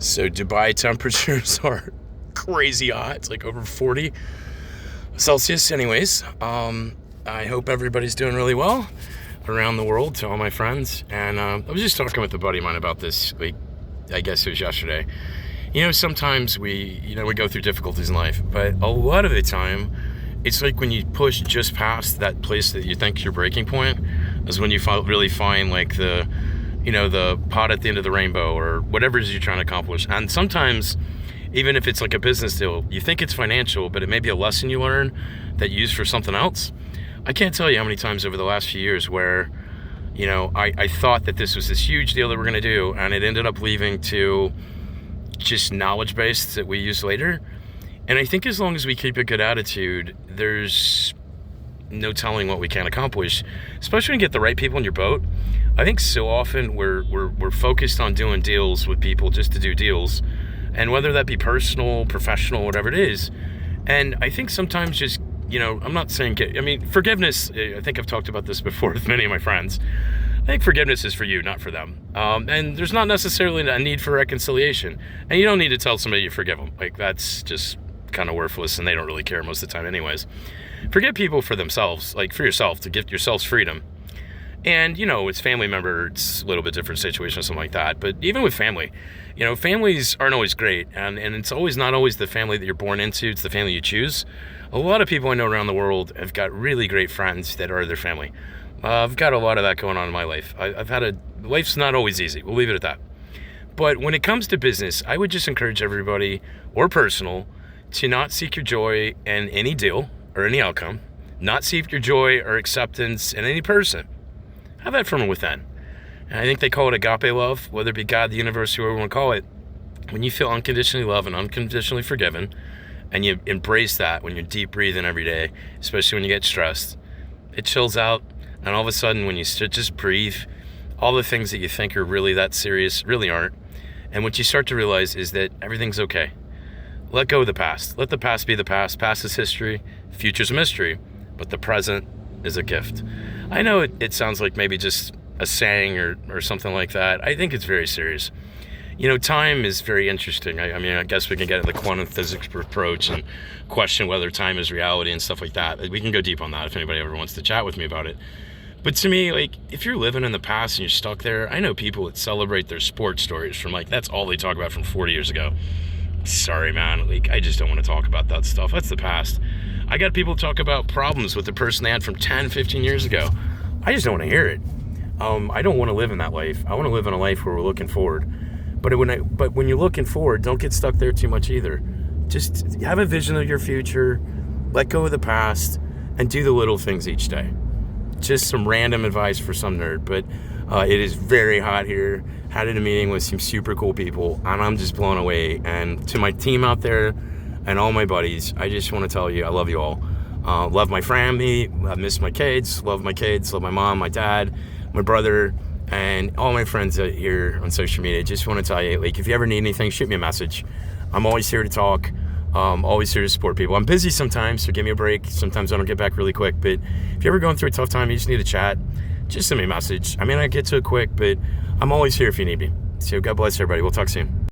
So Dubai temperatures are crazy hot. It's like over 40 Celsius. Anyways, I hope everybody's doing really well around the world, to all my friends. And I was just talking with a buddy of mine about this, like, I guess it was yesterday. Sometimes we go through difficulties in life, but a lot of the time, it's like when you push just past that place that you think is your breaking point, is when you really find like the pot at the end of the rainbow, or whatever it is you're trying to accomplish. And sometimes, even if it's like a business deal, you think it's financial, but it may be a lesson you learn that you use for something else. I can't tell you how many times over the last few years where, I thought that this was this huge deal that we're going to do, and it ended up leaving to just knowledge base that we use later. And I think as long as we keep a good attitude, there's no telling what we can accomplish, especially when you get the right people in your boat. I think so often we're focused on doing deals with people just to do deals, and whether that be personal, professional, whatever it is. And I think sometimes just, I'm not saying, forgiveness, I think I've talked about this before with many of my friends. I think forgiveness is for you, not for them. And there's not necessarily a need for reconciliation. And you don't need to tell somebody you forgive them. Like, that's just kind of worthless, and they don't really care most of the time anyways. Forgive people for themselves, like for yourself, to give yourselves freedom. And, it's family member, it's a little bit different situation or something like that. But even with family, families aren't always great. And it's not always the family that you're born into, it's the family you choose. A lot of people I know around the world have got really great friends that are their family. I've got a lot of that going on in my life. Life's not always easy, we'll leave it at that. But when it comes to business, I would just encourage everybody, or personal, to not seek your joy in any deal or any outcome. Not seek your joy or acceptance in any person. Have that from within. And I think they call it agape love, whether it be God, the universe, whoever you want to call it. When you feel unconditionally loved and unconditionally forgiven, and you embrace that when you're deep breathing every day, especially when you get stressed, it chills out. And all of a sudden, when you just breathe, all the things that you think are really that serious really aren't. And what you start to realize is that everything's okay. Let go of the past. Let the past be the past. Past is history. Future's a mystery. But the present is a gift. I know it sounds like maybe just a saying or something like that. I think it's very serious. Time is very interesting. I guess we can get into the quantum physics approach and question whether time is reality and stuff like that. We can go deep on that if anybody ever wants to chat with me about it. But to me, like, if you're living in the past and you're stuck there, I know people that celebrate their sports stories from, like, that's all they talk about from 40 years ago. Sorry, man. Like, I just don't want to talk about that stuff. That's the past. I got people talk about problems with the person they had from 10, 15 years ago. I just don't want to hear it. I don't want to live in that life. I want to live in a life where we're looking forward. But when you're looking forward, don't get stuck there too much either. Just have a vision of your future, let go of the past, and do the little things each day. Just some random advice for some nerd, but it is very hot here. Had a meeting with some super cool people, and I'm just blown away. And to my team out there and all my buddies, I just want to tell you I love you all. Love my family, I miss my kids, love my mom, my dad, my brother, and all my friends out here on social media. Just want to tell you, like, if you ever need anything, shoot me a message. I'm always here to talk. Always here to support people. I'm busy sometimes, so give me a break. Sometimes I don't get back really quick, but if you're ever going through a tough time, you just need to chat, just send me a message. I get to it quick, but I'm always here if you need me. So God bless everybody. We'll talk soon.